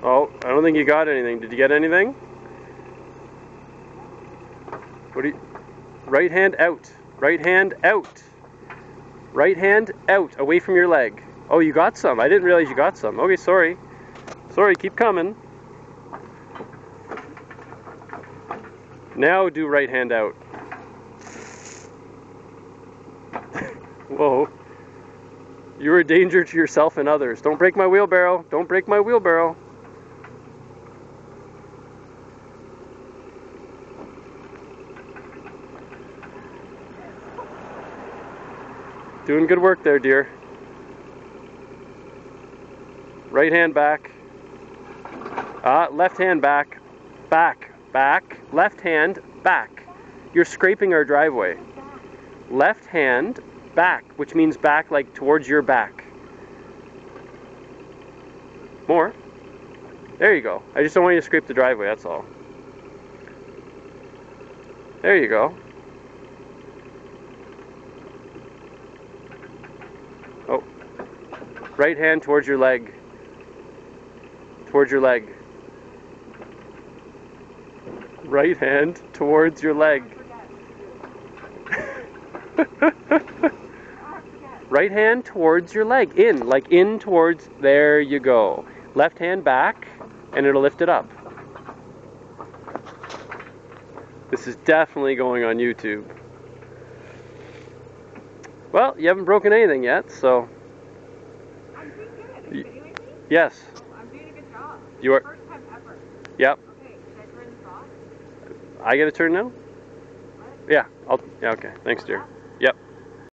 Oh, I don't think you got anything. Did you get anything? What do you... Right hand out. Right hand out. Right hand out. Away from your leg. Oh, you got some. I didn't realize you got some. Okay, sorry. Sorry, keep coming. Now do right hand out. Whoa. You're a danger to yourself and others. Don't break my wheelbarrow. Don't break my wheelbarrow. Doing good work there, dear. Right hand back. Left hand back. Back. Back. Left hand back. You're scraping our driveway. Left hand back, which means back like towards your back. More. There you go. I just don't want you to scrape the driveway, that's all. There you go. Oh. Right hand towards your leg. Towards your leg. Right hand towards your leg. Right hand towards your leg. In, like in towards, there you go. Left hand back, and it'll lift it up. This is definitely going on YouTube. Well, you haven't broken anything yet, so... I'm doing good. Are you videoing me? Yes. I'm doing a good job. You are... First time ever. Yep. Okay, should I turn this off? I get a turn now? What? Yeah, yeah, okay. Thanks, dear.